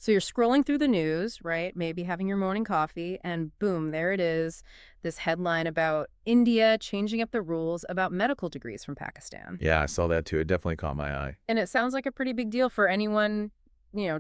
So you're scrolling through the news, right? Maybe having your morning coffee, and boom, there it is. This headline about India changing up the rules about medical degrees from Pakistan. Yeah, I saw that too. It definitely caught my eye. And it sounds like a pretty big deal for anyone,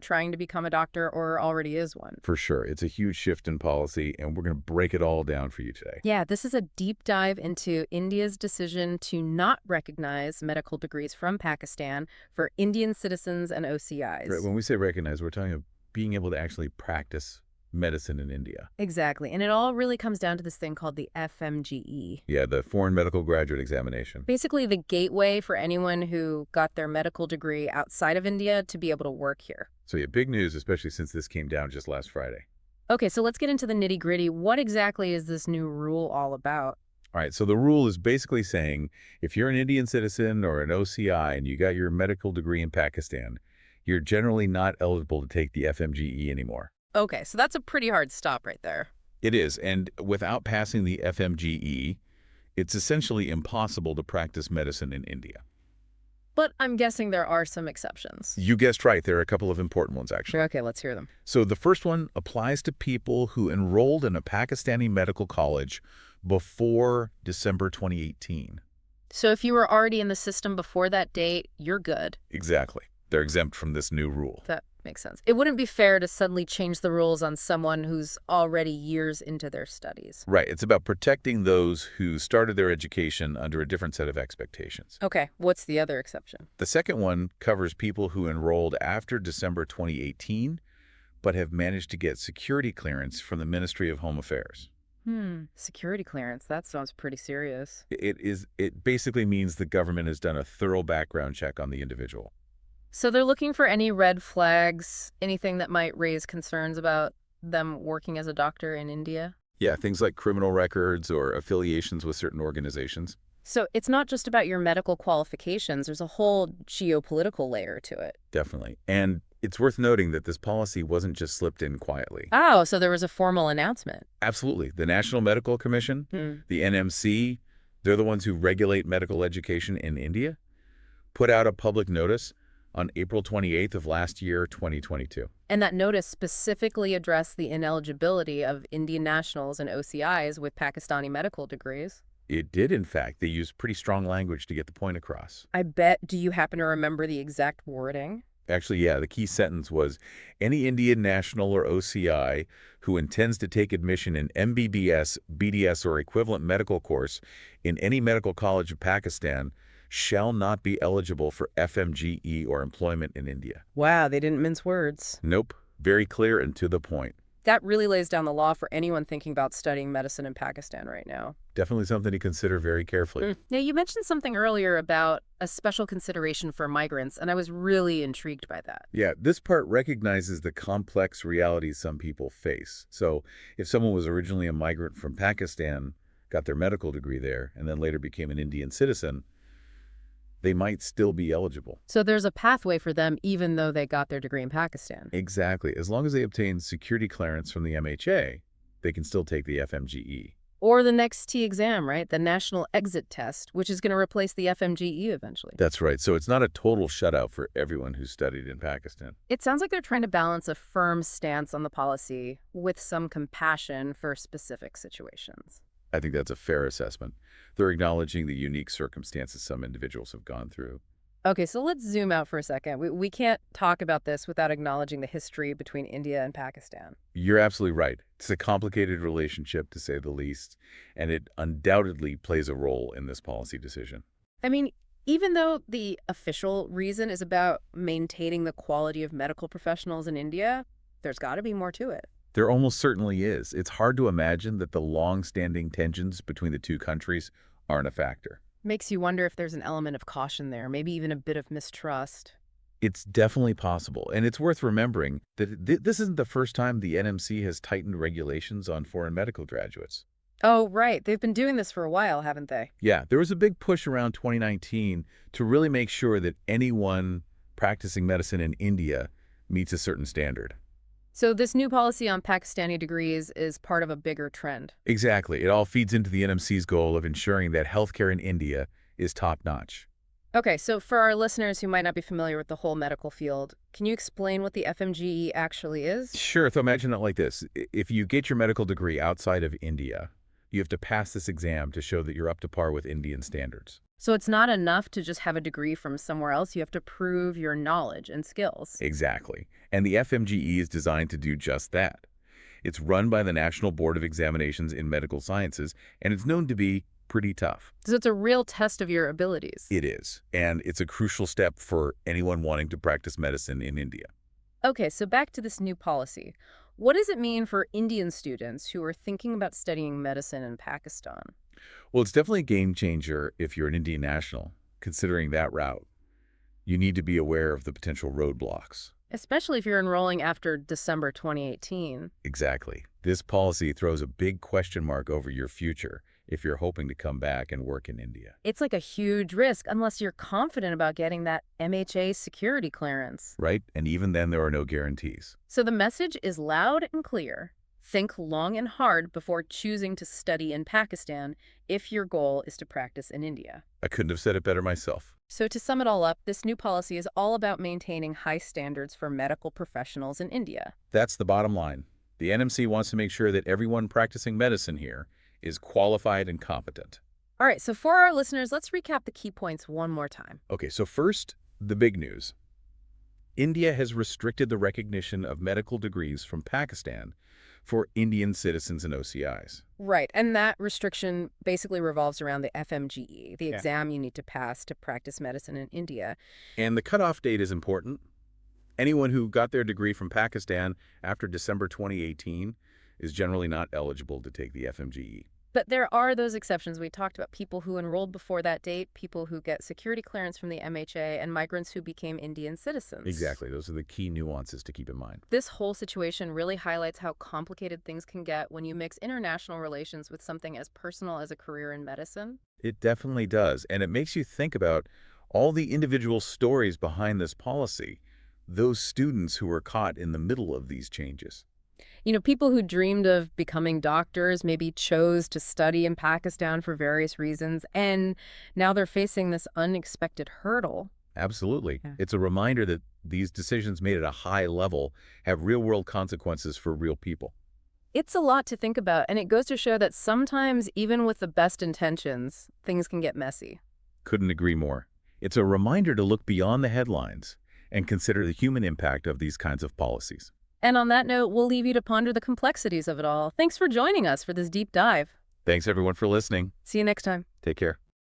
trying to become a doctor or already is one. For sure. It's a huge shift in policy, and we're going to break it all down for you today. Yeah, this is a deep dive into India's decision to not recognize medical degrees from Pakistan for Indian citizens and Right. OCIs. When we say recognize, we're talking about being able to actually practice medicine in India. Exactly. And it all really comes down to this thing called the FMGE. Yeah, the Foreign Medical Graduate Examination. Basically, the gateway for anyone who got their medical degree outside of India to be able to work here. So yeah, big news, especially since this came down just last Friday. Okay, so let's get into the nitty-gritty. What exactly is this new rule all about? All right, so the rule is basically saying if you're an Indian citizen or an OCI and you got your medical degree in Pakistan, you're generally not eligible to take the FMGE anymore. Okay, so that's a pretty hard stop right there. It is, and without passing the FMGE, it's essentially impossible to practice medicine in India. But I'm guessing there are some exceptions. You guessed right, there are a couple of important ones, actually. Okay, let's hear them. So the first one applies to people who enrolled in a Pakistani medical college before December 2018. So if you were already in the system before that date, you're good. Exactly. They're exempt from this new rule. That makes sense. It wouldn't be fair to suddenly change the rules on someone who's already years into their studies. Right. It's about protecting those who started their education under a different set of expectations. Okay, what's the other exception? The second one covers people who enrolled after December 2018 but have managed to get security clearance from the Ministry of Home Affairs. Security clearance. That sounds pretty serious. It basically means the government has done a thorough background check on the individual. So they're looking for any red flags, anything that might raise concerns about them working as a doctor in India? Yeah, things like criminal records or affiliations with certain organizations. So it's not just about your medical qualifications, there's a whole geopolitical layer to it. Definitely. And it's worth noting that this policy wasn't just slipped in quietly. Oh, so there was a formal announcement. Absolutely. The National Medical Commission, Hmm. the NMC, they're the ones who regulate medical education in India, put out a public notice on April 28th of last year, 2022. And that notice specifically addressed the ineligibility of Indian nationals and OCIs with Pakistani medical degrees. It did, in fact. They used pretty strong language to get the point across. I bet. Do you happen to remember the exact wording? Actually, yeah, the key sentence was, any Indian national or OCI who intends to take admission in MBBS, BDS, or equivalent medical course in any medical college of Pakistan shall not be eligible for FMGE or employment in India. Wow, they didn't mince words. Nope. Very clear and to the point. That really lays down the law for anyone thinking about studying medicine in Pakistan right now. Definitely something to consider very carefully. Now, you mentioned something earlier about a special consideration for migrants, and I was really intrigued by that. Yeah, this part recognizes the complex realities some people face. So if someone was originally a migrant from Pakistan, got their medical degree there, and then later became an Indian citizen, they might still be eligible. So there's a pathway for them even though they got their degree in Pakistan. Exactly. As long as they obtain security clearance from the MHA, they can still take the FMGE. Or the next T exam, right? The National Exit Test, which is going to replace the FMGE eventually. That's right. So it's not a total shutout for everyone who studied in Pakistan. It sounds like they're trying to balance a firm stance on the policy with some compassion for specific situations. I think that's a fair assessment. They're acknowledging the unique circumstances some individuals have gone through. Okay, so let's zoom out for a second. We can't talk about this without acknowledging the history between India and Pakistan. You're absolutely right. It's a complicated relationship, to say the least, and it undoubtedly plays a role in this policy decision. I mean, even though the official reason is about maintaining the quality of medical professionals in India, there's got to be more to it. There almost certainly is. It's hard to imagine that the long-standing tensions between the two countries aren't a factor. Makes you wonder if there's an element of caution there, maybe even a bit of mistrust. It's definitely possible, and it's worth remembering that this isn't the first time the NMC has tightened regulations on foreign medical graduates. Oh, right. They've been doing this for a while, haven't they? Yeah, there was a big push around 2019 to really make sure that anyone practicing medicine in India meets a certain standard. So this new policy on Pakistani degrees is part of a bigger trend. Exactly. It all feeds into the NMC's goal of ensuring that healthcare in India is top-notch. Okay, so for our listeners who might not be familiar with the whole medical field, can you explain what the FMGE actually is? Sure, so imagine it like this. If you get your medical degree outside of India, you have to pass this exam to show that you're up to par with Indian standards. So it's not enough to just have a degree from somewhere else. You have to prove your knowledge and skills. Exactly. And the FMGE is designed to do just that. It's run by the National Board of Examinations in Medical Sciences, and it's known to be pretty tough. So it's a real test of your abilities. It is, and it's a crucial step for anyone wanting to practice medicine in India. Okay, so back to this new policy. What does it mean for Indian students who are thinking about studying medicine in Pakistan? Well, it's definitely a game changer if you're an Indian national, considering that route. You need to be aware of the potential roadblocks. Especially if you're enrolling after December 2018. Exactly. This policy throws a big question mark over your future if you're hoping to come back and work in India. It's like a huge risk unless you're confident about getting that MHA security clearance. Right? And even then, there are no guarantees. So the message is loud and clear. Think long and hard before choosing to study in Pakistan if your goal is to practice in India. I couldn't have said it better myself. So to sum it all up, this new policy is all about maintaining high standards for medical professionals in India. That's the bottom line. The NMC wants to make sure that everyone practicing medicine here is qualified and competent. All right, so for our listeners, let's recap the key points one more time. Okay, so first, the big news. India has restricted the recognition of medical degrees from Pakistan for Indian citizens and OCIs. Right, and that restriction basically revolves around the FMGE, the Yeah. exam you need to pass to practice medicine in India. And the cutoff date is important. Anyone who got their degree from Pakistan after December 2018 is generally not eligible to take the FMGE. But there are those exceptions we talked about, people who enrolled before that date, people who get security clearance from the MHA, and migrants who became Indian citizens. Exactly. Those are the key nuances to keep in mind. This whole situation really highlights how complicated things can get when you mix international relations with something as personal as a career in medicine. It definitely does. And it makes you think about all the individual stories behind this policy, those students who were caught in the middle of these changes. You know, people who dreamed of becoming doctors maybe chose to study in Pakistan for various reasons, and now they're facing this unexpected hurdle. Absolutely. Yeah. It's a reminder that these decisions made at a high level have real-world consequences for real people. It's a lot to think about, and it goes to show that sometimes, even with the best intentions, things can get messy. Couldn't agree more. It's a reminder to look beyond the headlines and consider the human impact of these kinds of policies. And on that note, we'll leave you to ponder the complexities of it all. Thanks for joining us for this deep dive. Thanks, everyone, for listening. See you next time. Take care.